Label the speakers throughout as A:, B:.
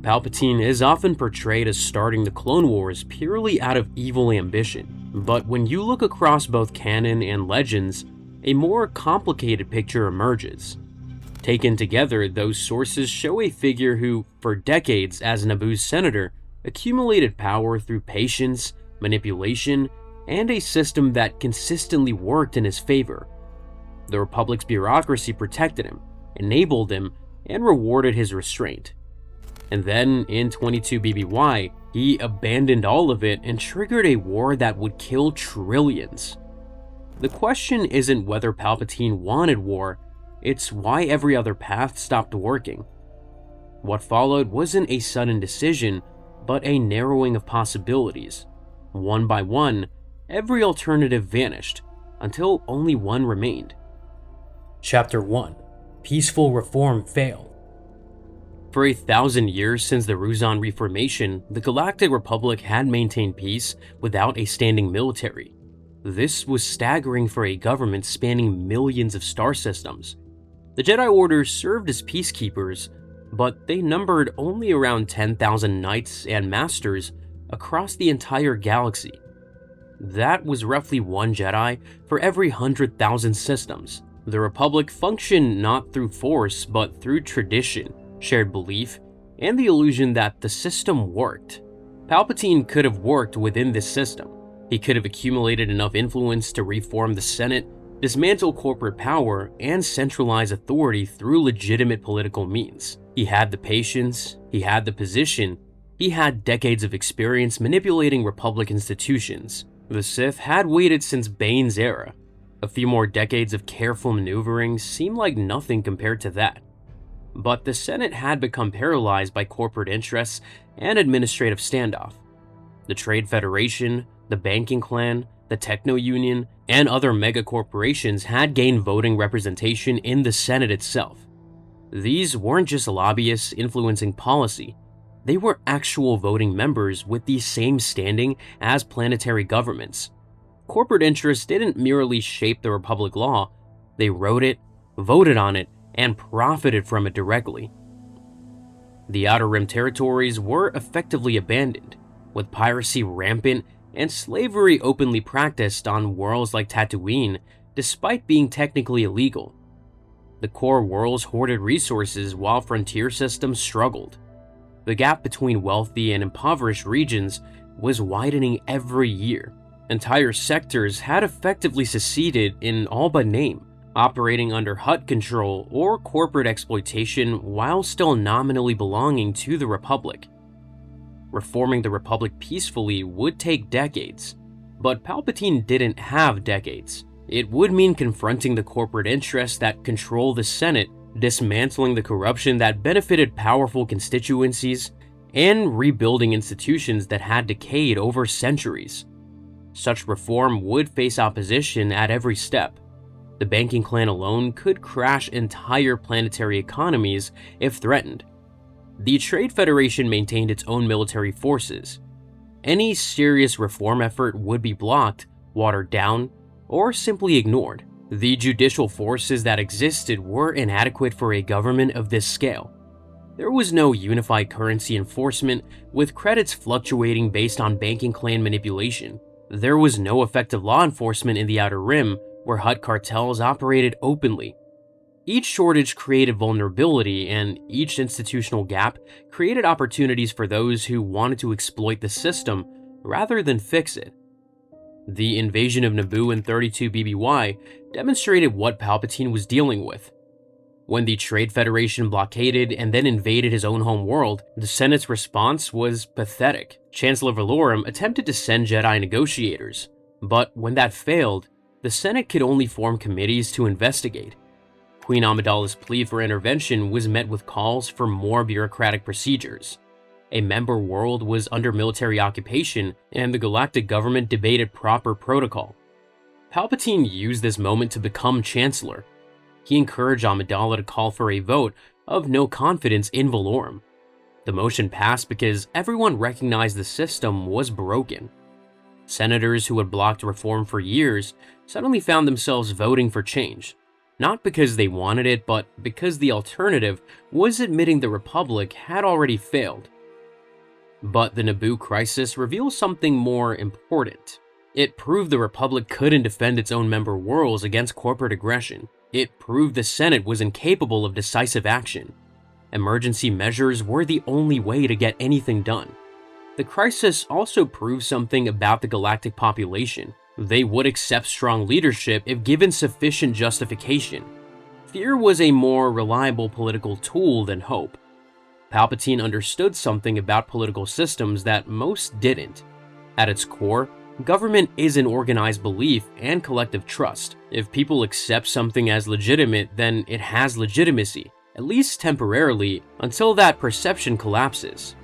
A: Palpatine is often portrayed as starting the Clone Wars purely out of evil ambition, but when you look across both canon and legends, a more complicated picture emerges. Taken together, those sources show a figure who, for decades as Naboo's senator, accumulated power through patience, manipulation, and a system that consistently worked in his favor. The Republic's bureaucracy protected him, enabled him, and rewarded his restraint. And then, in 22 BBY, he abandoned all of it and triggered a war that would kill trillions. The question isn't whether Palpatine wanted war, it's why every other path stopped working. What followed wasn't a sudden decision, but a narrowing of possibilities. One by one, every alternative vanished, until only one remained. Chapter 1: Peaceful Reform Failed. For 1,000 years since the Ruzan Reformation, the Galactic Republic had maintained peace without a standing military. This was staggering for a government spanning millions of star systems. The Jedi Order served as peacekeepers, but they numbered only around 10,000 knights and masters across the entire galaxy. That was roughly one Jedi for every 100,000 systems. The Republic functioned not through force, but through tradition, shared belief, and the illusion that the system worked. Palpatine could have worked within this system. He could have accumulated enough influence to reform the Senate, dismantle corporate power, and centralize authority through legitimate political means. He had the patience, he had the position, he had decades of experience manipulating Republic institutions. The Sith had waited since Bane's era. A few more decades of careful maneuvering seemed like nothing compared to that. But the Senate had become paralyzed by corporate interests and administrative standoff. The Trade Federation, the Banking Clan, the Techno Union, and other mega-corporations had gained voting representation in the Senate itself. These weren't just lobbyists influencing policy, they were actual voting members with the same standing as planetary governments. Corporate interests didn't merely shape the Republic law, they wrote it, voted on it, and profited from it directly. The Outer Rim territories were effectively abandoned, with piracy rampant and slavery openly practiced on worlds like Tatooine, despite being technically illegal. The core worlds hoarded resources while frontier systems struggled. The gap between wealthy and impoverished regions was widening every year. Entire sectors had effectively seceded in all but name, operating under Hutt control or corporate exploitation while still nominally belonging to the Republic. Reforming the Republic peacefully would take decades, but Palpatine didn't have decades. It would mean confronting the corporate interests that control the Senate, dismantling the corruption that benefited powerful constituencies, and rebuilding institutions that had decayed over centuries. Such reform would face opposition at every step. The Banking Clan alone could crash entire planetary economies if threatened. The Trade Federation maintained its own military forces. Any serious reform effort would be blocked, watered down, or simply ignored. The judicial forces that existed were inadequate for a government of this scale. There was no unified currency enforcement, with credits fluctuating based on Banking Clan manipulation. There was no effective law enforcement in the Outer Rim, where Hutt cartels operated openly. Each shortage created vulnerability, and each institutional gap created opportunities for those who wanted to exploit the system rather than fix it. The invasion of Naboo in 32 BBY demonstrated what Palpatine was dealing with. When the Trade Federation blockaded and then invaded his own home world, the Senate's response was pathetic. Chancellor Valorum attempted to send Jedi negotiators, but when that failed, the Senate could only form committees to investigate. Queen Amidala's plea for intervention was met with calls for more bureaucratic procedures. A member world was under military occupation, and the galactic government debated proper protocol. Palpatine used this moment to become Chancellor. He encouraged Amidala to call for a vote of no confidence in Valorum. The motion passed because everyone recognized the system was broken. Senators who had blocked reform for years suddenly found themselves voting for change. not because they wanted it, but because the alternative was admitting the Republic had already failed. But the Naboo crisis reveals something more important. It proved the Republic couldn't defend its own member worlds against corporate aggression. It proved the Senate was incapable of decisive action. Emergency measures were the only way to get anything done. The crisis also proved something about the galactic population. They would accept strong leadership if given sufficient justification. Fear was a more reliable political tool than hope. Palpatine understood something about political systems that most didn't. At its core, government is an organized belief and collective trust. If people accept something as legitimate, then it has legitimacy, at least temporarily, until that perception collapses.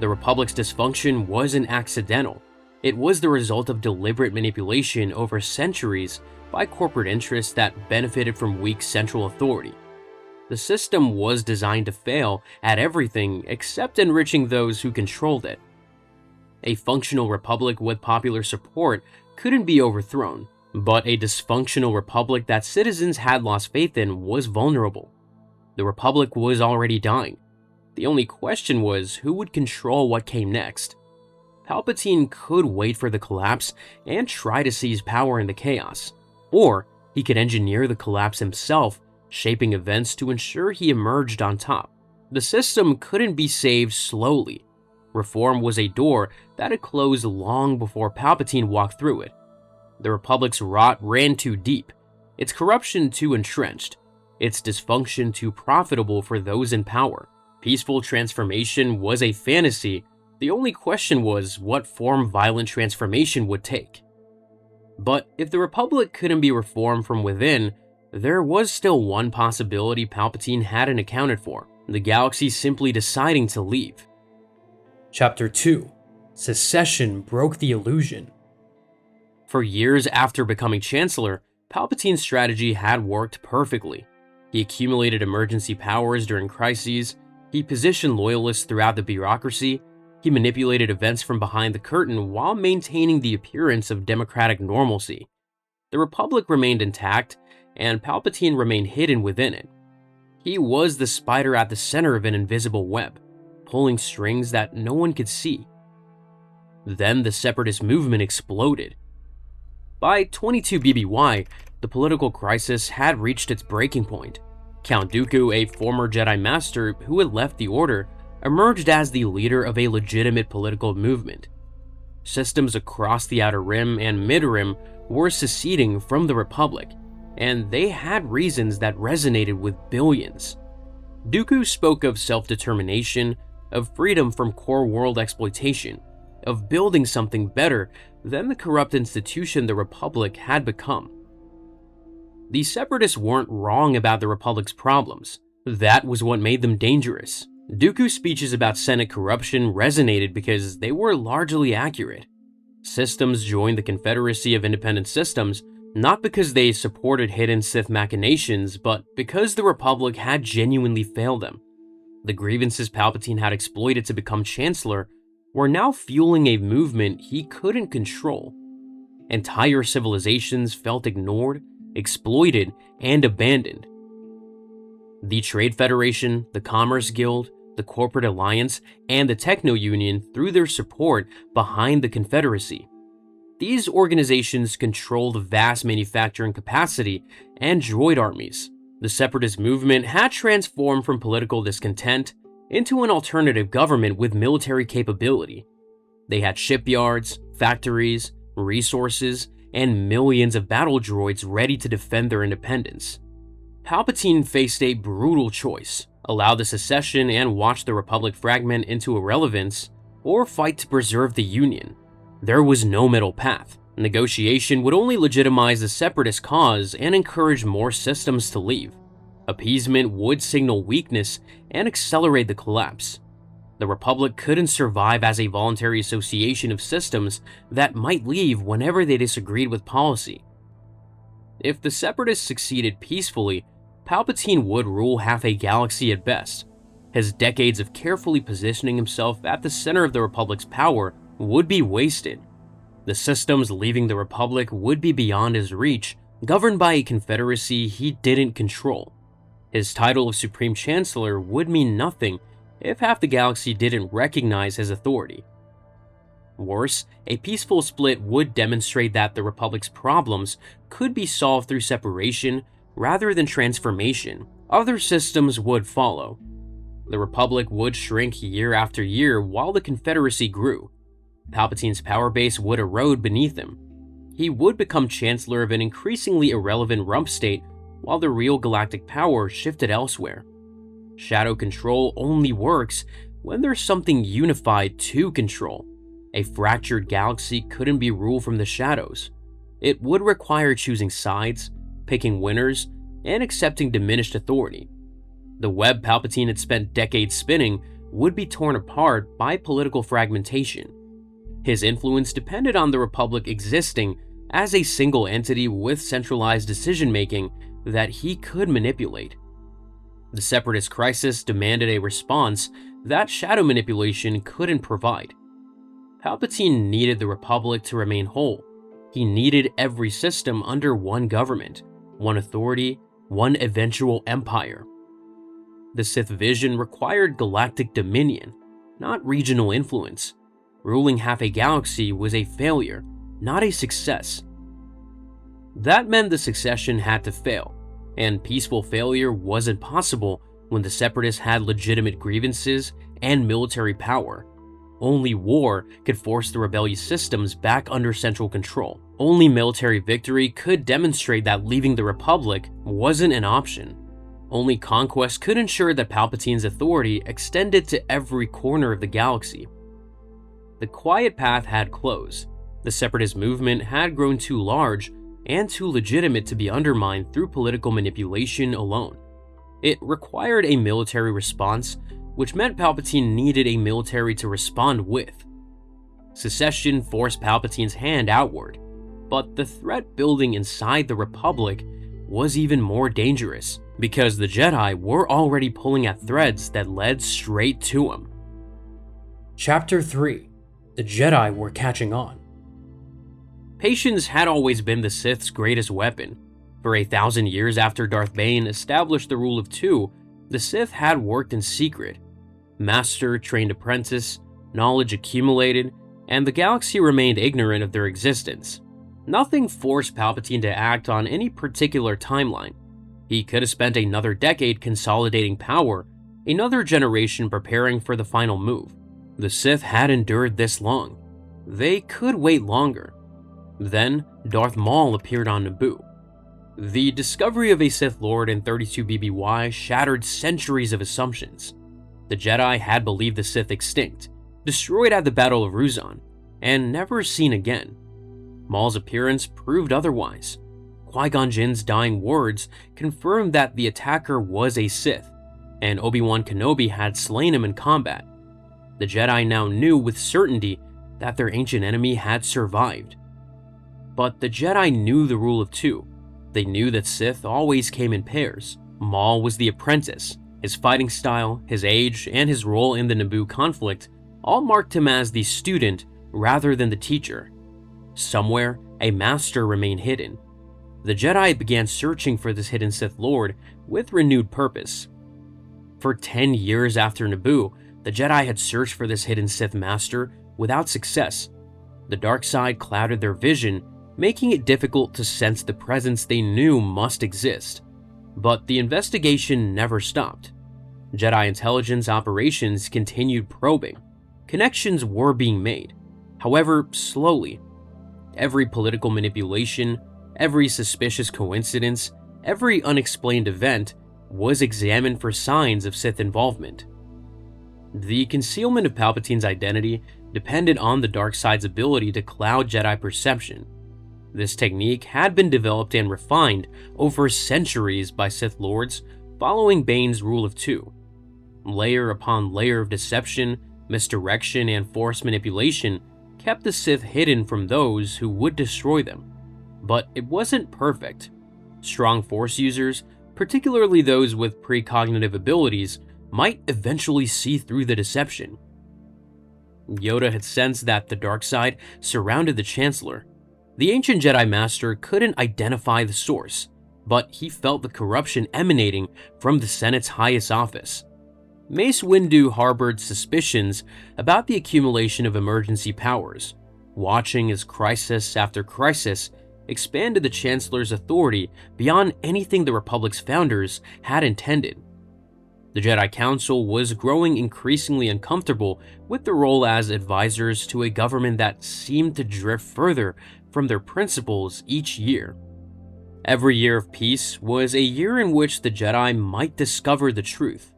A: The Republic's dysfunction wasn't accidental. It was the result of deliberate manipulation over centuries by corporate interests that benefited from weak central authority. The system was designed to fail at everything except enriching those who controlled it. A functional republic with popular support couldn't be overthrown, but a dysfunctional republic that citizens had lost faith in was vulnerable. The republic was already dying. The only question was who would control what came next. Palpatine could wait for the collapse and try to seize power in the chaos, or he could engineer the collapse himself, shaping events to ensure he emerged on top. The system couldn't be saved slowly. Reform was a door that had closed long before Palpatine walked through it. The Republic's rot ran too deep, its corruption too entrenched, its dysfunction too profitable for those in power. Peaceful transformation was a fantasy. The only question was what form violent transformation would take. But if the Republic couldn't be reformed from within, there was still one possibility Palpatine hadn't accounted for: the galaxy simply deciding to leave. Chapter 2: Secession broke the illusion. For years after becoming Chancellor, Palpatine's strategy had worked perfectly. He accumulated emergency powers during crises, he positioned loyalists throughout the bureaucracy, he manipulated events from behind the curtain while maintaining the appearance of democratic normalcy. The Republic remained intact, and Palpatine remained hidden within it. He was the spider at the center of an invisible web, pulling strings that no one could see. Then the Separatist movement exploded. By 22 BBY, the political crisis had reached its breaking point. Count Dooku, a former Jedi Master who had left the Order, emerged as the leader of a legitimate political movement. Systems across the Outer Rim and Mid-Rim were seceding from the Republic, and they had reasons that resonated with billions. Dooku spoke of self-determination, of freedom from core world exploitation, of building something better than the corrupt institution the Republic had become. The Separatists weren't wrong about the Republic's problems. That was what made them dangerous. Dooku's speeches about Senate corruption resonated because they were largely accurate. Systems joined the Confederacy of Independent Systems not because they supported hidden Sith machinations, but because the Republic had genuinely failed them. The grievances Palpatine had exploited to become Chancellor were now fueling a movement he couldn't control. Entire civilizations felt ignored, exploited, and abandoned. The Trade Federation, the Commerce Guild, the Corporate Alliance, and the Techno Union threw their support behind the Confederacy. These organizations controlled vast manufacturing capacity and droid armies. The Separatist movement had transformed from political discontent into an alternative government with military capability. They had shipyards, factories, resources, and millions of battle droids ready to defend their independence. Palpatine faced a brutal choice: allow the secession and watch the Republic fragment into irrelevance, or fight to preserve the Union. There was no middle path. Negotiation would only legitimize the Separatist cause and encourage more systems to leave. Appeasement would signal weakness and accelerate the collapse. The Republic couldn't survive as a voluntary association of systems that might leave whenever they disagreed with policy. If the Separatists succeeded peacefully, Palpatine would rule half a galaxy at best. His decades of carefully positioning himself at the center of the Republic's power would be wasted. The systems leaving the Republic would be beyond his reach Governed by a confederacy he didn't control. His title of Supreme Chancellor would mean nothing if half the galaxy didn't recognize his authority. Worse, a peaceful split would demonstrate that the Republic's problems could be solved through separation rather than transformation. Other systems would follow. The Republic would shrink year after year while the Confederacy grew. Palpatine's power base would erode beneath him. He would become Chancellor of an increasingly irrelevant rump state while the real galactic power shifted elsewhere. Shadow control only works when there's something unified to control. A fractured galaxy couldn't be ruled from the shadows. It would require choosing sides, picking winners, and accepting diminished authority. The web Palpatine had spent decades spinning would be torn apart by political fragmentation. His influence depended on the Republic existing as a single entity with centralized decision-making that he could manipulate. The Separatist crisis demanded a response that shadow manipulation couldn't provide. Palpatine needed the Republic to remain whole. He needed every system under one government, one authority, one eventual empire. The Sith vision required galactic dominion, not regional influence. Ruling half a galaxy was a failure, not a success. That meant the Secession had to fail, and peaceful failure wasn't possible when the Separatists had legitimate grievances and military power. Only war could force the rebellious systems back under central control. Only military victory could demonstrate that leaving the Republic wasn't an option. Only conquest could ensure that Palpatine's authority extended to every corner of the galaxy. The quiet path had closed. The Separatist movement had grown too large and too legitimate to be undermined through political manipulation alone. It required a military response, which meant Palpatine needed a military to respond with. Secession forced Palpatine's hand outward, but the threat building inside the Republic was even more dangerous, because the Jedi were already pulling at threads that led straight to him. Chapter 3: The Jedi Were Catching On. Patience had always been the Sith's greatest weapon. For 1,000 years after Darth Bane established the rule of two, the Sith had worked in secret. Master trained apprentice, knowledge accumulated, and the galaxy remained ignorant of their existence. Nothing forced Palpatine to act on any particular timeline. He could have spent another decade consolidating power, another generation preparing for the final move. The Sith had endured this long. They could wait longer. Then, Darth Maul appeared on Naboo. The discovery of a Sith Lord in 32 BBY shattered centuries of assumptions. The Jedi had believed the Sith extinct, destroyed at the Battle of Ruzan, and never seen again. Maul's appearance proved otherwise. Qui-Gon Jinn's dying words confirmed that the attacker was a Sith, and Obi-Wan Kenobi had slain him in combat. The Jedi now knew with certainty that their ancient enemy had survived. But the Jedi knew the rule of two. They knew that Sith always came in pairs. Maul was the apprentice. His fighting style, his age, and his role in the Naboo conflict all marked him as the student rather than the teacher. Somewhere, a master remained hidden. The Jedi began searching for this hidden Sith Lord with renewed purpose. For 10 years after Naboo, the Jedi had searched for this hidden Sith master without success. The dark side clouded their vision, making it difficult to sense the presence they knew must exist. But the investigation never stopped. Jedi intelligence operations continued probing. Connections were being made, however slowly. Every political manipulation, every suspicious coincidence, every unexplained event was examined for signs of Sith involvement. The concealment of Palpatine's identity depended on the dark side's ability to cloud Jedi perception. This technique had been developed and refined over centuries by Sith Lords following Bane's rule of two. Layer upon layer of deception, misdirection, and force manipulation kept the Sith hidden from those who would destroy them. But it wasn't perfect. Strong Force users, particularly those with precognitive abilities, might eventually see through the deception. Yoda had sensed that the dark side surrounded the Chancellor. The ancient Jedi Master couldn't identify the source, but he felt the corruption emanating from the Senate's highest office. Mace Windu harbored suspicions about the accumulation of emergency powers, watching as crisis after crisis expanded the Chancellor's authority beyond anything the Republic's founders had intended. The Jedi Council was growing increasingly uncomfortable with their role as advisors to a government that seemed to drift further from their principles each year. Every year of peace was a year in which the Jedi might discover the truth.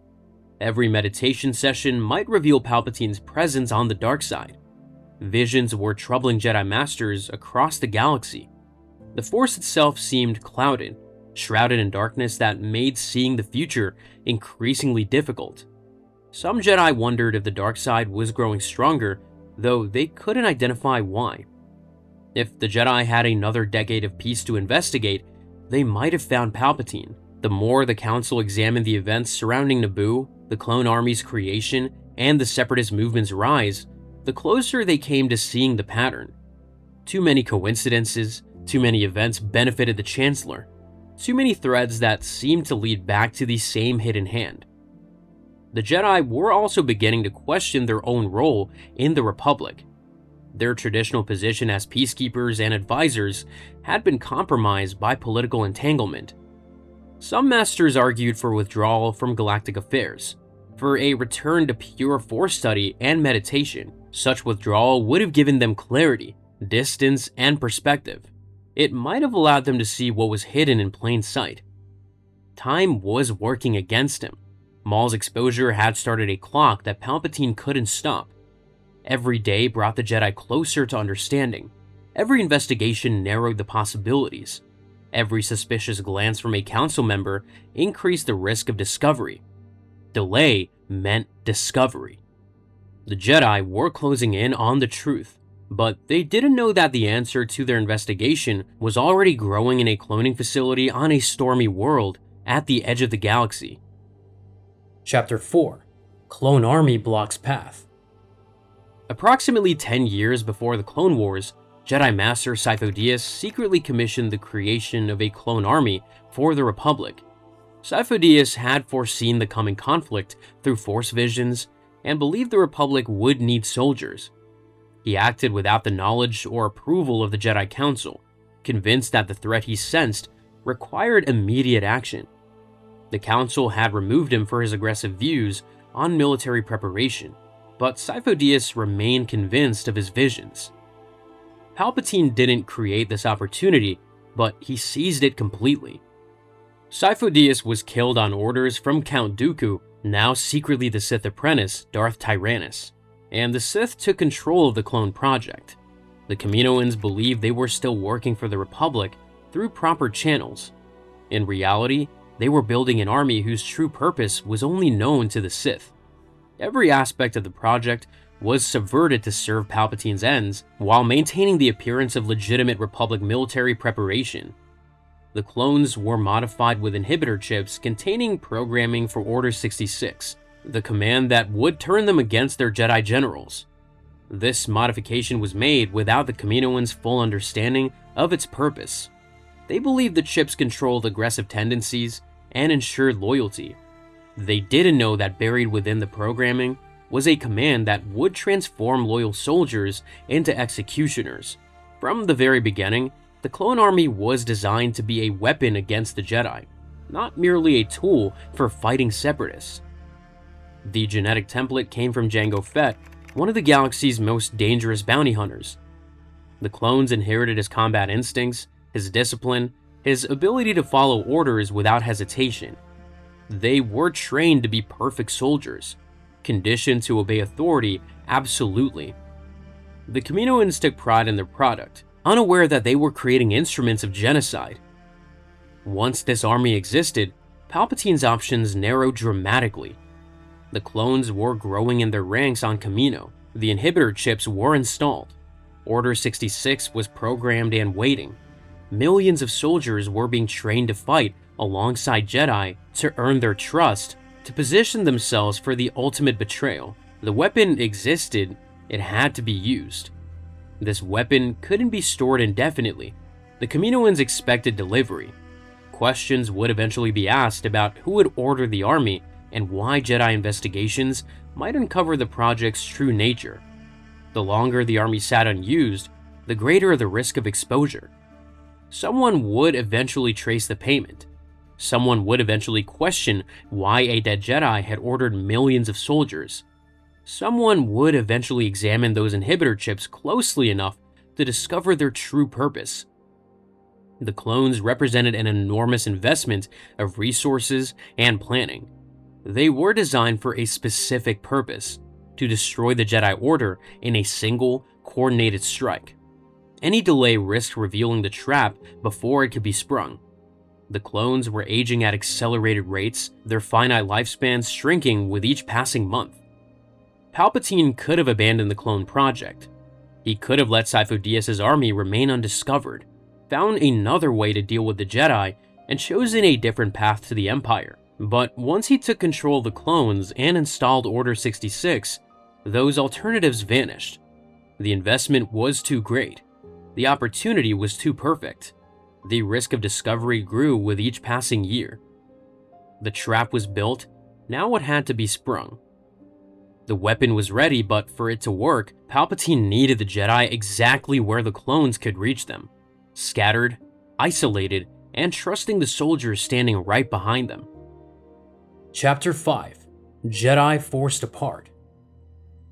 A: Every meditation session might reveal Palpatine's presence on the dark side. Visions were troubling Jedi Masters across the galaxy. The Force itself seemed clouded, shrouded in darkness that made seeing the future increasingly difficult. Some Jedi wondered if the dark side was growing stronger, though they couldn't identify why. If the Jedi had another decade of peace to investigate, they might have found Palpatine. The more the Council examined the events surrounding Naboo, the Clone Army's creation, and the Separatist movement's rise, the closer they came to seeing the pattern. Too many coincidences, too many events benefited the Chancellor, too many threads that seemed to lead back to the same hidden hand. The Jedi were also beginning to question their own role in the Republic. Their traditional position as peacekeepers and advisors had been compromised by political entanglement. Some masters argued for withdrawal from galactic affairs, for a return to pure Force study and meditation. Such withdrawal would have given them clarity, distance, and perspective. It might have allowed them to see what was hidden in plain sight. Time was working against him. Maul's exposure had started a clock that Palpatine couldn't stop. Every day brought the Jedi closer to understanding. Every investigation narrowed the possibilities. Every suspicious glance from a council member increased the risk of discovery. Delay meant discovery. The Jedi were closing in on the truth, but they didn't know that the answer to their investigation was already growing in a cloning facility on a stormy world at the edge of the galaxy. Chapter 4: Clone Army Blocks Path. Approximately 10 years before the Clone Wars, Jedi Master Sifo-Dyas secretly commissioned the creation of a clone army for the Republic. Sifo-Dyas had foreseen the coming conflict through Force visions and believed the Republic would need soldiers. He acted without the knowledge or approval of the Jedi Council, convinced that the threat he sensed required immediate action. The Council had removed him for his aggressive views on military preparation, but Sifo-Dyas remained convinced of his visions. Palpatine didn't create this opportunity, but he seized it completely. Sifo-Dyas was killed on orders from Count Dooku, now secretly the Sith apprentice, Darth Tyrannus, and the Sith took control of the clone project. The Kaminoans believed they were still working for the Republic through proper channels. In reality, they were building an army whose true purpose was only known to the Sith. Every aspect of the project was subverted to serve Palpatine's ends while maintaining the appearance of legitimate Republic military preparation. The clones were modified with inhibitor chips containing programming for Order 66, the command that would turn them against their Jedi generals. This modification was made without the Kaminoans' full understanding of its purpose. They believed the chips controlled aggressive tendencies and ensured loyalty. They didn't know that buried within the programming was a command that would transform loyal soldiers into executioners. From the very beginning, the clone army was designed to be a weapon against the Jedi, not merely a tool for fighting Separatists. The genetic template came from Jango Fett, one of the galaxy's most dangerous bounty hunters. The clones inherited his combat instincts, his discipline, his ability to follow orders without hesitation. They were trained to be perfect soldiers, conditioned to obey authority absolutely. The Kaminoans took pride in their product, unaware that they were creating instruments of genocide. Once this army existed, Palpatine's options narrowed dramatically. The clones were growing in their ranks on Kamino. The inhibitor chips were installed. Order 66 was programmed and waiting. Millions of soldiers were being trained to fight alongside Jedi to earn their trust, to position themselves for the ultimate betrayal. The weapon existed, it had to be used. This weapon couldn't be stored indefinitely. The Kaminoans expected delivery. Questions would eventually be asked about who would order the army and why Jedi investigations might uncover the project's true nature. The longer the army sat unused, the greater the risk of exposure. Someone would eventually trace the payment. Someone would eventually question why a dead Jedi had ordered millions of soldiers. Someone would eventually examine those inhibitor chips closely enough to discover their true purpose. The clones represented an enormous investment of resources and planning. They were designed for a specific purpose: to destroy the Jedi Order in a single, coordinated strike. Any delay risked revealing the trap before it could be sprung. The clones were aging at accelerated rates, their finite lifespans shrinking with each passing month. Palpatine could have abandoned the clone project. He could have let Sifo-Dyas's army remain undiscovered, found another way to deal with the Jedi, and chosen a different path to the Empire. But once he took control of the clones and installed Order 66, those alternatives vanished. The investment was too great. The opportunity was too perfect. The risk of discovery grew with each passing year. The trap was built, now it had to be sprung. The weapon was ready, but for it to work, Palpatine needed the Jedi exactly where the clones could reach them: scattered, isolated, and trusting the soldiers standing right behind them. Chapter 5: Jedi Forced Apart.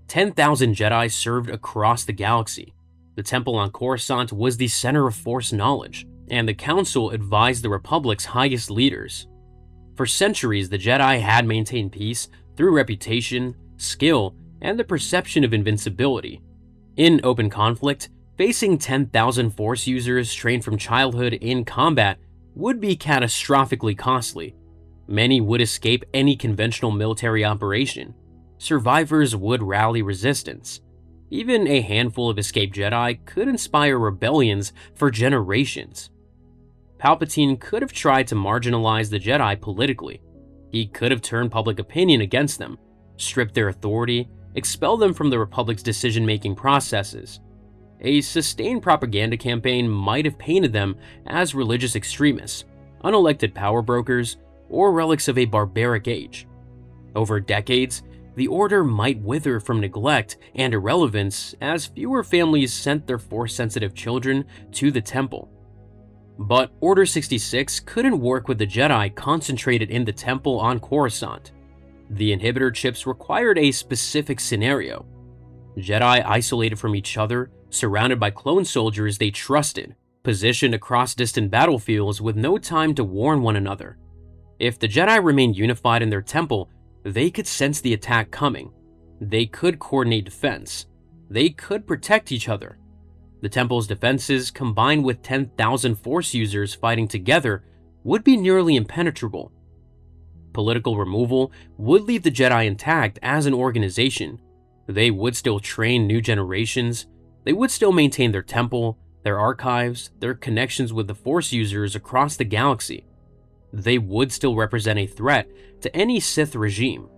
A: 10,000 Jedi served across the galaxy. The Temple on Coruscant was the center of Force knowledge, and the Council advised the Republic's highest leaders. For centuries, the Jedi had maintained peace through reputation, skill, and the perception of invincibility. In open conflict, facing 10,000 Force users trained from childhood in combat would be catastrophically costly. Many would escape any conventional military operation. Survivors would rally resistance. Even a handful of escaped Jedi could inspire rebellions for generations. Palpatine could have tried to marginalize the Jedi politically. He could have turned public opinion against them, stripped their authority, expelled them from the Republic's decision-making processes. A sustained propaganda campaign might have painted them as religious extremists, unelected power brokers, or relics of a barbaric age. Over decades, the Order might wither from neglect and irrelevance as fewer families sent their Force-sensitive children to the Temple. But Order 66 couldn't work with the Jedi concentrated in the Temple on Coruscant. The inhibitor chips required a specific scenario: Jedi isolated from each other, surrounded by clone soldiers they trusted, positioned across distant battlefields with no time to warn one another. If the Jedi remained unified in their temple, they could sense the attack coming. They could coordinate defense. They could protect each other. The temple's defenses, combined with 10,000 Force users fighting together, would be nearly impenetrable. Political removal would leave the Jedi intact as an organization. They would still train new generations. They would still maintain their temple, their archives, their connections with the Force users across the galaxy. They would still represent a threat to any Sith regime.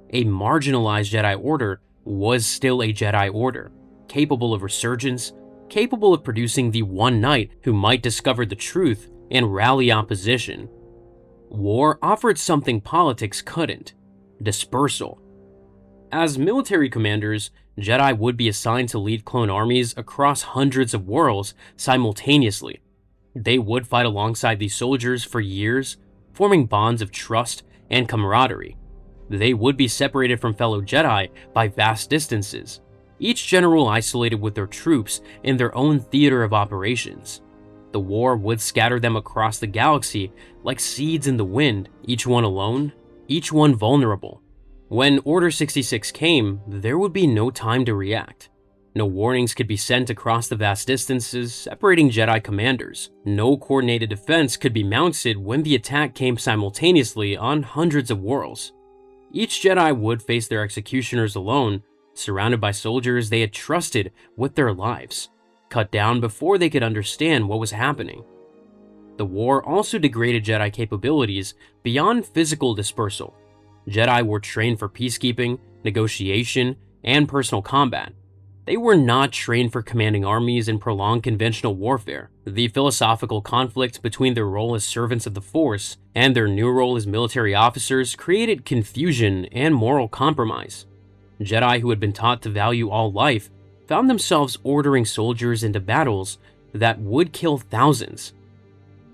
A: A marginalized Jedi Order was still a Jedi Order, capable of resurgence, capable of producing the one knight who might discover the truth and rally opposition. War offered something politics couldn't: dispersal. As military commanders, Jedi would be assigned to lead clone armies across hundreds of worlds simultaneously. They would fight alongside these soldiers for years, forming bonds of trust and camaraderie. They would be separated from fellow Jedi by vast distances, each general isolated with their troops in their own theater of operations. The war would scatter them across the galaxy like seeds in the wind, each one alone, each one vulnerable. When Order 66 came, there would be no time to react. No warnings could be sent across the vast distances separating Jedi commanders. No coordinated defense could be mounted when the attack came simultaneously on hundreds of worlds. Each Jedi would face their executioners alone, surrounded by soldiers they had trusted with their lives, cut down before they could understand what was happening. The war also degraded Jedi capabilities beyond physical dispersal. Jedi were trained for peacekeeping, negotiation, and personal combat. They were not trained for commanding armies and prolonged conventional warfare. The philosophical conflict between their role as servants of the Force and their new role as military officers created confusion and moral compromise. Jedi who had been taught to value all life found themselves ordering soldiers into battles that would kill thousands.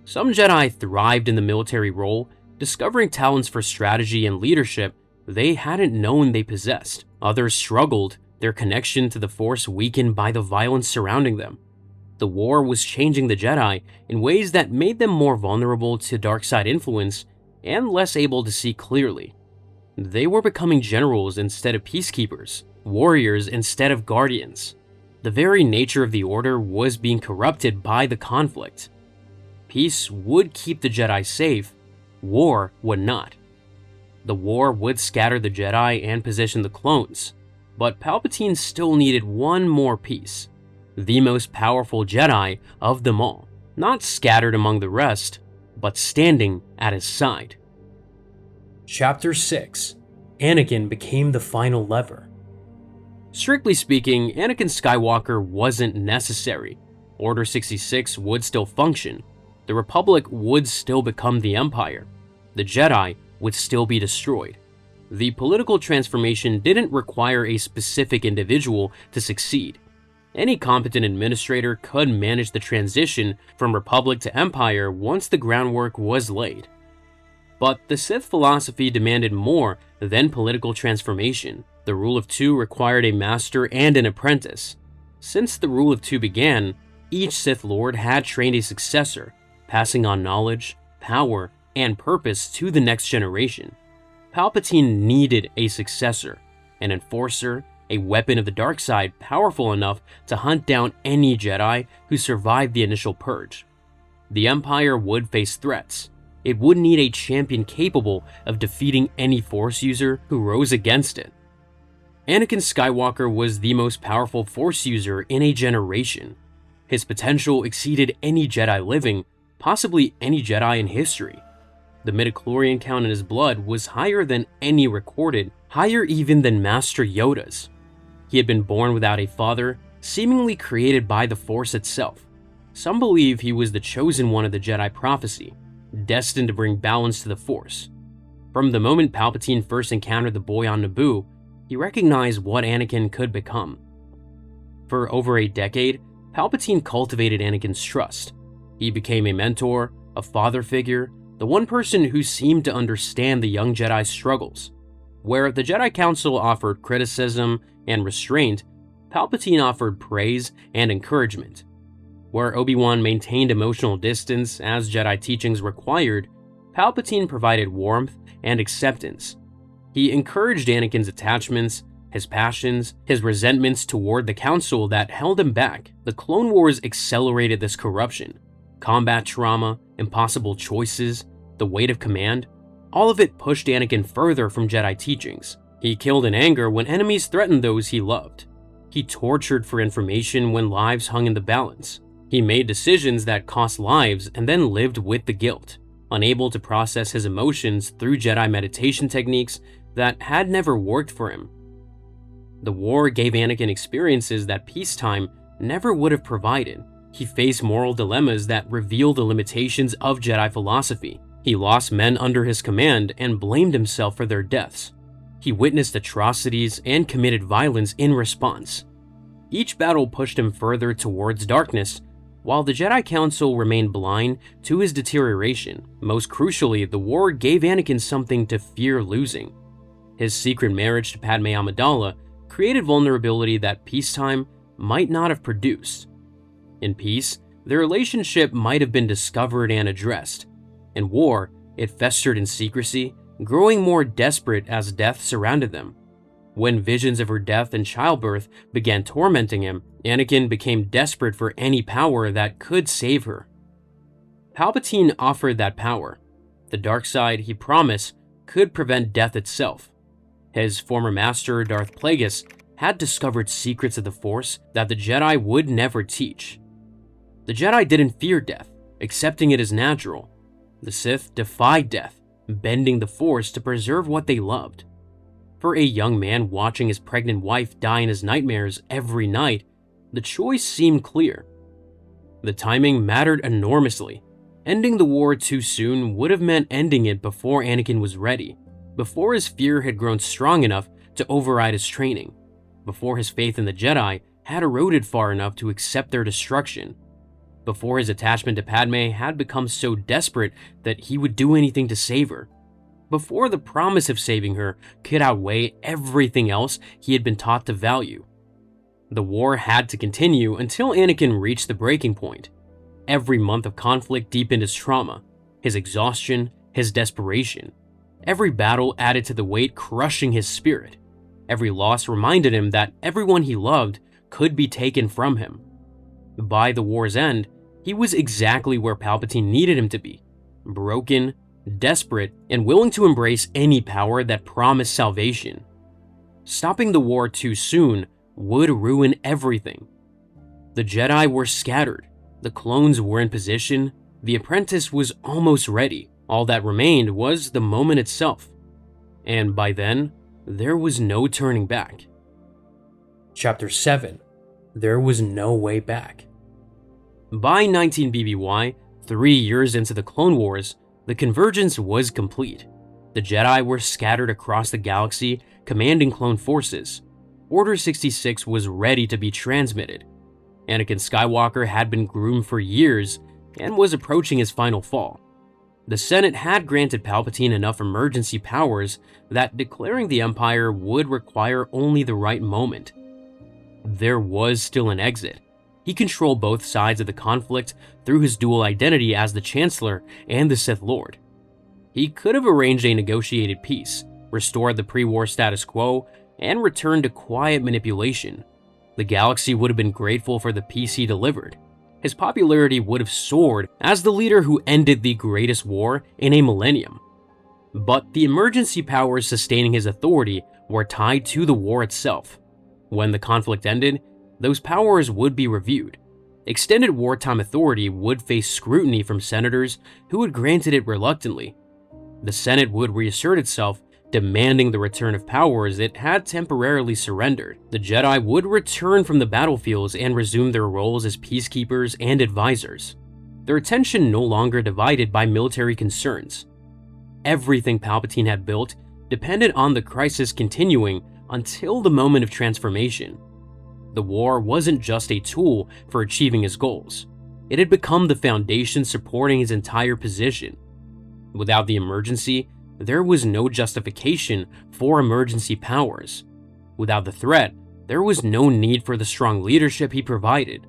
A: Some Jedi thrived in the military role, discovering talents for strategy and leadership they hadn't known they possessed. Others struggled, their connection to the Force weakened by the violence surrounding them. The war was changing the Jedi in ways that made them more vulnerable to dark side influence and less able to see clearly. They were becoming generals instead of peacekeepers, warriors instead of guardians. The very nature of the Order was being corrupted by the conflict. Peace would keep the Jedi safe, war would not. The war would scatter the Jedi and position the clones, but Palpatine still needed one more piece, the most powerful Jedi of them all, not scattered among the rest, but standing at his side. Chapter 6: Anakin became the final lever. Strictly speaking, Anakin Skywalker wasn't necessary. Order 66 would still function. The Republic would still become the Empire. The Jedi would still be destroyed. The political transformation didn't require a specific individual to succeed. Any competent administrator could manage the transition from Republic to Empire once the groundwork was laid. But the Sith philosophy demanded more than political transformation. The Rule of Two required a master and an apprentice. Since the Rule of Two began, each Sith Lord had trained a successor, passing on knowledge, power, and purpose to the next generation. Palpatine needed a successor, an enforcer, a weapon of the dark side powerful enough to hunt down any Jedi who survived the initial purge. The Empire would face threats. It would need a champion capable of defeating any Force user who rose against it. Anakin Skywalker was the most powerful Force user in a generation. His potential exceeded any Jedi living, possibly any Jedi in history. The midichlorian count in his blood was higher than any recorded, higher even than Master Yoda's. He had been born without a father, seemingly created by the Force itself. Some believe he was the chosen one of the Jedi prophecy, destined to bring balance to the Force. From the moment Palpatine first encountered the boy on Naboo, he recognized what Anakin could become. For over a decade, Palpatine cultivated Anakin's trust. He became a mentor, a father figure, the one person who seemed to understand the young Jedi's struggles. Where the Jedi Council offered criticism and restraint, Palpatine offered praise and encouragement. Where Obi-Wan maintained emotional distance as Jedi teachings required, Palpatine provided warmth and acceptance. He encouraged Anakin's attachments, his passions, his resentments toward the Council that held him back. The Clone Wars accelerated this corruption. Combat trauma, impossible choices, the weight of command, all of it pushed Anakin further from Jedi teachings. He killed in anger when enemies threatened those he loved. He tortured for information when lives hung in the balance. He made decisions that cost lives and then lived with the guilt, unable to process his emotions through Jedi meditation techniques that had never worked for him. The war gave Anakin experiences that peacetime never would have provided. He faced moral dilemmas that reveal the limitations of Jedi philosophy. He lost men under his command and blamed himself for their deaths. He witnessed atrocities and committed violence in response. Each battle pushed him further towards darkness, while the Jedi Council remained blind to his deterioration. Most crucially, the war gave Anakin something to fear losing. His secret marriage to Padme Amidala created vulnerability that peacetime might not have produced. In peace, their relationship might have been discovered and addressed. In war, it festered in secrecy, growing more desperate as death surrounded them. When visions of her death and childbirth began tormenting him, Anakin became desperate for any power that could save her. Palpatine offered that power. The dark side, he promised, could prevent death itself. His former master, Darth Plagueis, had discovered secrets of the Force that the Jedi would never teach. The Jedi didn't fear death, accepting it as natural. The Sith defied death, bending the Force to preserve what they loved. For a young man watching his pregnant wife die in his nightmares every night, the choice seemed clear. The timing mattered enormously. Ending the war too soon would have meant ending it before Anakin was ready, before his fear had grown strong enough to override his training, before his faith in the Jedi had eroded far enough to accept their destruction, before his attachment to Padme had become so desperate that he would do anything to save her, before the promise of saving her could outweigh everything else he had been taught to value. The war had to continue until Anakin reached the breaking point. Every month of conflict deepened his trauma, his exhaustion, his desperation. Every battle added to the weight crushing his spirit. Every loss reminded him that everyone he loved could be taken from him. By the war's end, he was exactly where Palpatine needed him to be, broken, desperate, and willing to embrace any power that promised salvation. Stopping the war too soon would ruin everything. The Jedi were scattered, the clones were in position, the apprentice was almost ready. All that remained was the moment itself. And by then, there was no turning back. Chapter 7. There was no way back. By 19 BBY, 3 years into the Clone Wars, the convergence was complete. The Jedi were scattered across the galaxy, commanding clone forces. Order 66 was ready to be transmitted. Anakin Skywalker had been groomed for years and was approaching his final fall. The Senate had granted Palpatine enough emergency powers that declaring the Empire would require only the right moment. There was still an exit. He controlled both sides of the conflict through his dual identity as the Chancellor and the Sith Lord. He could have arranged a negotiated peace, restored the pre-war status quo, and returned to quiet manipulation. The galaxy would have been grateful for the peace he delivered. His popularity would have soared as the leader who ended the greatest war in a millennium. But the emergency powers sustaining his authority were tied to the war itself. When the conflict ended, those powers would be reviewed. Extended wartime authority would face scrutiny from senators who had granted it reluctantly. The Senate would reassert itself, demanding the return of powers it had temporarily surrendered. The Jedi would return from the battlefields and resume their roles as peacekeepers and advisors. Their attention no longer divided by military concerns. Everything Palpatine had built depended on the crisis continuing until the moment of transformation. The war wasn't just a tool for achieving his goals. It had become the foundation supporting his entire position. Without the emergency, there was no justification for emergency powers. Without the threat, there was no need for the strong leadership he provided.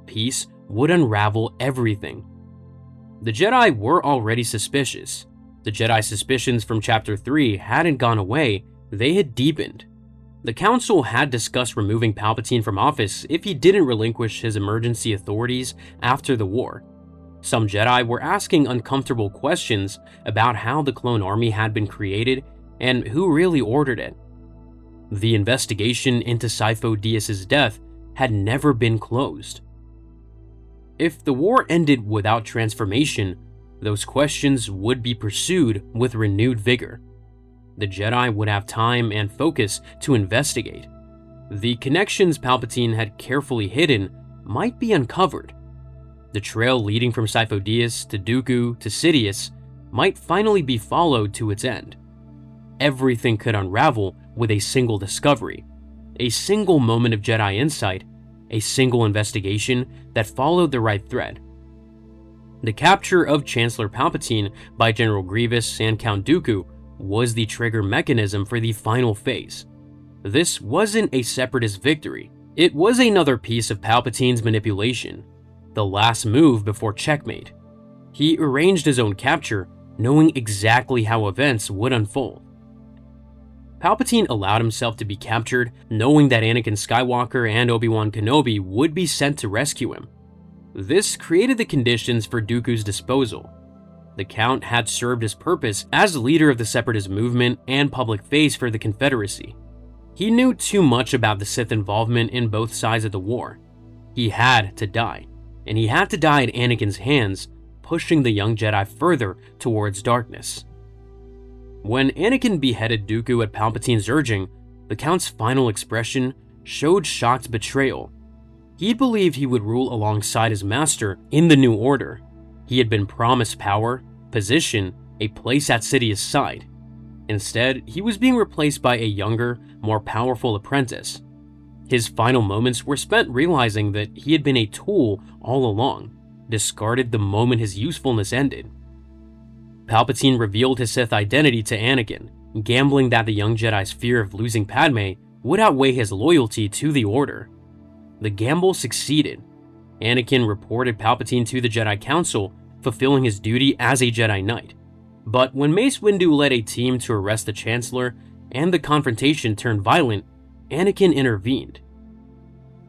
A: Peace would unravel everything. The Jedi were already suspicious. The Jedi suspicions from Chapter 3 hadn't gone away, they had deepened. The Council had discussed removing Palpatine from office if he didn't relinquish his emergency authorities after the war. Some Jedi were asking uncomfortable questions about how the clone army had been created and who really ordered it. The investigation into Sifo Dyas's death had never been closed. If the war ended without transformation, those questions would be pursued with renewed vigor. The Jedi would have time and focus to investigate. The connections Palpatine had carefully hidden might be uncovered. The trail leading from Sifo Dyas to Dooku to Sidious might finally be followed to its end. Everything could unravel with a single discovery, a single moment of Jedi insight, a single investigation that followed the right thread. The capture of Chancellor Palpatine by General Grievous and Count Dooku was the trigger mechanism for the final phase. This wasn't a Separatist victory. It was another piece of Palpatine's manipulation, the last move before checkmate. He arranged his own capture, knowing exactly how events would unfold. Palpatine allowed himself to be captured, knowing that Anakin Skywalker and Obi-Wan Kenobi would be sent to rescue him. This created the conditions for Dooku's disposal. The Count had served his purpose as leader of the Separatist movement and public face for the Confederacy. He knew too much about the Sith involvement in both sides of the war. He had to die, and he had to die at Anakin's hands, pushing the young Jedi further towards darkness. When Anakin beheaded Dooku at Palpatine's urging, the Count's final expression showed shocked betrayal. He believed he would rule alongside his master in the New Order. He had been promised power, position, a place at Sidious's side. Instead, he was being replaced by a younger, more powerful apprentice. His final moments were spent realizing that he had been a tool all along, discarded the moment his usefulness ended. Palpatine revealed his Sith identity to Anakin, gambling that the young Jedi's fear of losing Padme would outweigh his loyalty to the Order. The gamble succeeded. Anakin reported Palpatine to the Jedi Council, fulfilling his duty as a Jedi Knight. But when Mace Windu led a team to arrest the Chancellor and the confrontation turned violent, Anakin intervened.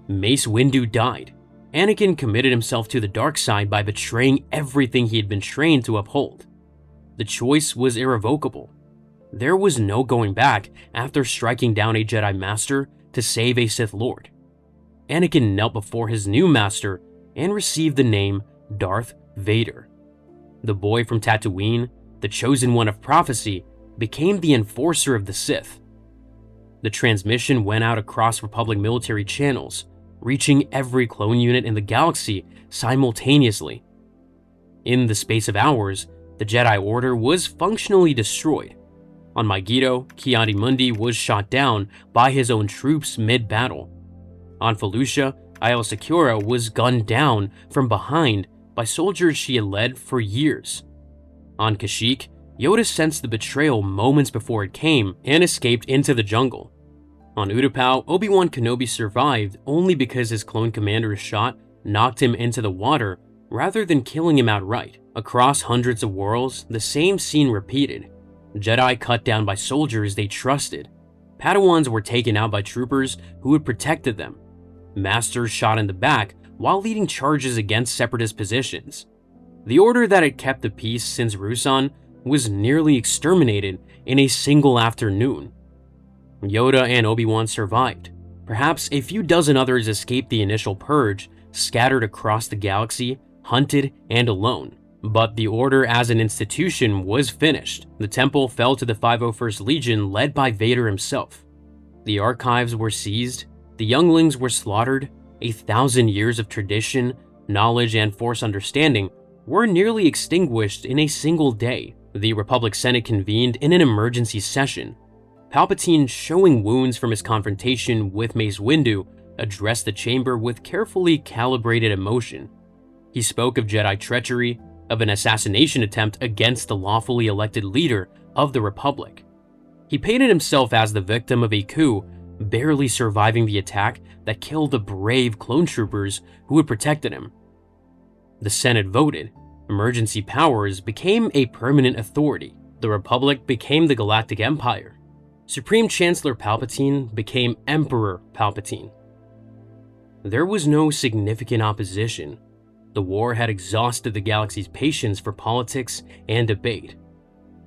A: Mace Windu died. Anakin committed himself to the dark side by betraying everything he had been trained to uphold. The choice was irrevocable. There was no going back after striking down a Jedi Master to save a Sith Lord. Anakin knelt before his new master and received the name Darth Vader. The boy from Tatooine, the chosen one of prophecy, became the enforcer of the Sith. The transmission went out across Republic military channels, reaching every clone unit in the galaxy simultaneously. In the space of hours, the Jedi Order was functionally destroyed. On Megiddo, Ki-Adi-Mundi was shot down by his own troops mid-battle. On Felucia, Aayla Secura was gunned down from behind by soldiers she had led for years. On Kashyyyk, Yoda sensed the betrayal moments before it came and escaped into the jungle. On Utapau, Obi-Wan Kenobi survived only because his clone commander's shot knocked him into the water rather than killing him outright. Across hundreds of worlds, the same scene repeated. Jedi cut down by soldiers they trusted. Padawans were taken out by troopers who had protected them. Masters shot in the back while leading charges against Separatist positions. The Order that had kept the peace since Ruusan was nearly exterminated in a single afternoon. Yoda and Obi-Wan survived. Perhaps a few dozen others escaped the initial purge, scattered across the galaxy, hunted and alone. But the Order as an institution was finished. The Temple fell to the 501st Legion led by Vader himself. The archives were seized, the younglings were slaughtered, 1,000 years of tradition, knowledge, and Force understanding were nearly extinguished in a single day. The Republic Senate convened in an emergency session. Palpatine, showing wounds from his confrontation with Mace Windu, addressed the chamber with carefully calibrated emotion. He spoke of Jedi treachery, of an assassination attempt against the lawfully elected leader of the Republic. He painted himself as the victim of a coup, barely surviving the attack that killed the brave clone troopers who had protected him. The Senate voted. Emergency powers became a permanent authority. The Republic became the Galactic Empire. Supreme Chancellor Palpatine became Emperor Palpatine. There was no significant opposition. The war had exhausted the galaxy's patience for politics and debate.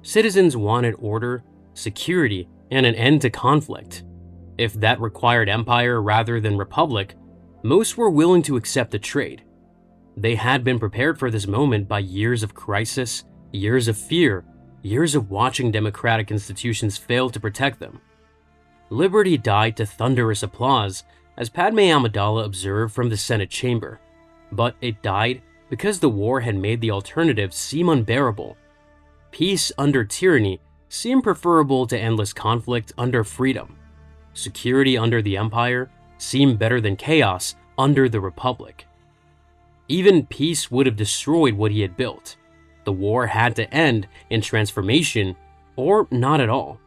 A: Citizens wanted order, security, and an end to conflict. If that required empire rather than republic, most were willing to accept the trade. They had been prepared for this moment by years of crisis, years of fear, years of watching democratic institutions fail to protect them. Liberty died to thunderous applause as Padme Amidala observed from the Senate chamber. But it died because the war had made the alternative seem unbearable. Peace under tyranny seemed preferable to endless conflict under freedom. Security under the Empire seemed better than chaos under the Republic. Even peace would have destroyed what he had built. The war had to end in transformation, or not at all.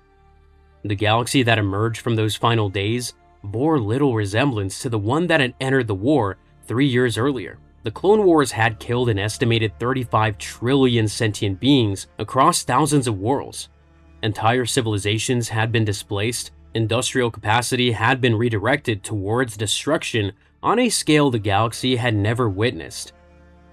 A: The galaxy that emerged from those final days bore little resemblance to the one that had entered the war 3 years earlier. The Clone Wars had killed an estimated 35 trillion sentient beings across thousands of worlds. Entire civilizations had been displaced, industrial capacity had been redirected towards destruction on a scale the galaxy had never witnessed.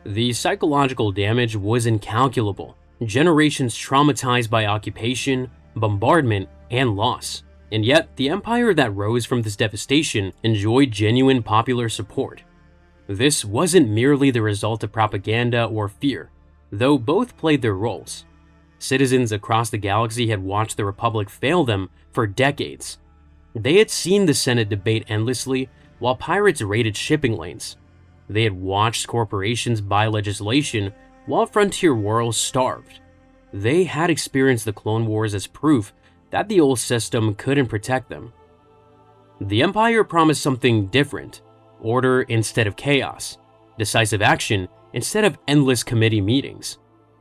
A: The psychological damage was incalculable, generations traumatized by occupation, bombardment, and loss. And yet, the empire that rose from this devastation enjoyed genuine popular support. This wasn't merely the result of propaganda or fear, though both played their roles. Citizens across the galaxy had watched the Republic fail them for decades. They had seen the Senate debate endlessly while pirates raided shipping lanes. They had watched corporations buy legislation while frontier worlds starved. They had experienced the Clone Wars as proof that the old system couldn't protect them. The Empire promised something different: order instead of chaos, decisive action instead of endless committee meetings,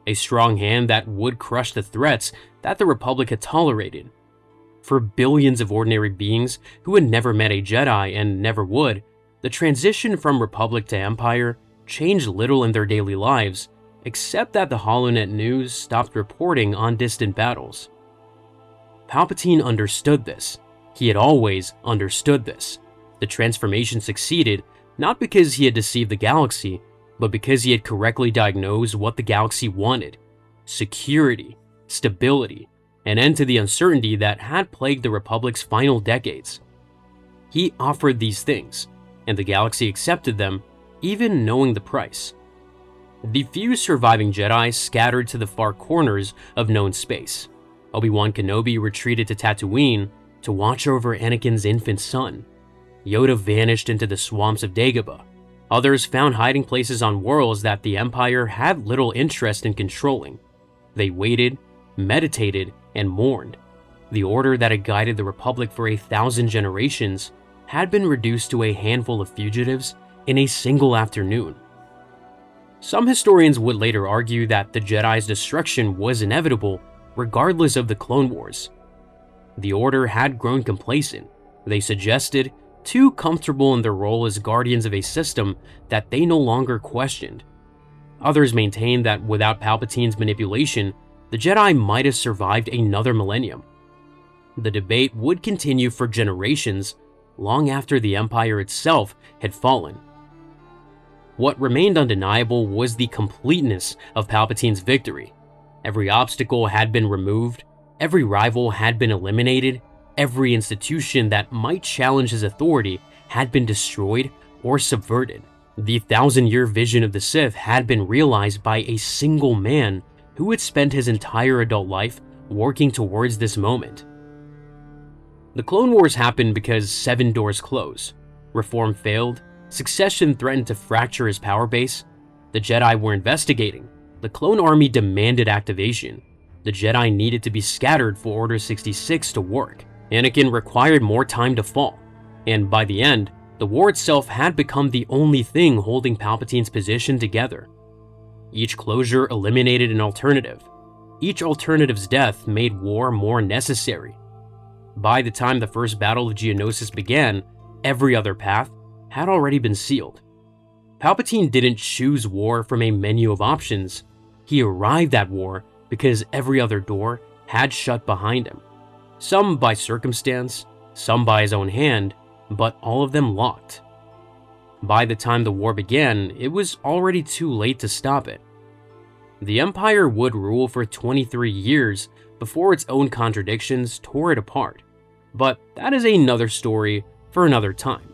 A: a strong hand that would crush the threats that the Republic had tolerated. For billions of ordinary beings who had never met a Jedi and never would, the transition from Republic to Empire changed little in their daily lives, except that the HoloNet news stopped reporting on distant battles. Palpatine understood this. He had always understood this. The transformation succeeded not because he had deceived the galaxy, but because he had correctly diagnosed what the galaxy wanted: security, stability, an end to the uncertainty that had plagued the Republic's final decades. He offered these things, and the galaxy accepted them, even knowing the price. The few surviving Jedi scattered to the far corners of known space. Obi-Wan Kenobi retreated to Tatooine to watch over Anakin's infant son. Yoda vanished into the swamps of Dagobah. Others found hiding places on worlds that the Empire had little interest in controlling. They waited, meditated, and mourned. The order that had guided the Republic for 1,000 generations had been reduced to a handful of fugitives in a single afternoon. Some historians would later argue that the Jedi's destruction was inevitable, regardless of the Clone Wars. The Order had grown complacent, they suggested, too comfortable in their role as guardians of a system that they no longer questioned. Others maintained that without Palpatine's manipulation, the Jedi might have survived another millennium. The debate would continue for generations, long after the Empire itself had fallen. What remained undeniable was the completeness of Palpatine's victory. Every obstacle had been removed, every rival had been eliminated, every institution that might challenge his authority had been destroyed or subverted. The 1,000-year vision of the Sith had been realized by a single man who had spent his entire adult life working towards this moment. The Clone Wars happened because 7 doors closed. Reform failed, Secession threatened to fracture his power base, the Jedi were investigating, the clone army demanded activation, the Jedi needed to be scattered for Order 66 to work, Anakin required more time to fall, and by the end, the war itself had become the only thing holding Palpatine's position together. Each closure eliminated an alternative. Each alternative's death made war more necessary. By the time the first Battle of Geonosis began, every other path had already been sealed. Palpatine didn't choose war from a menu of options. He arrived at war because every other door had shut behind him. Some by circumstance, some by his own hand, but all of them locked. By the time the war began, it was already too late to stop it. The Empire would rule for 23 years before its own contradictions tore it apart, but that is another story for another time.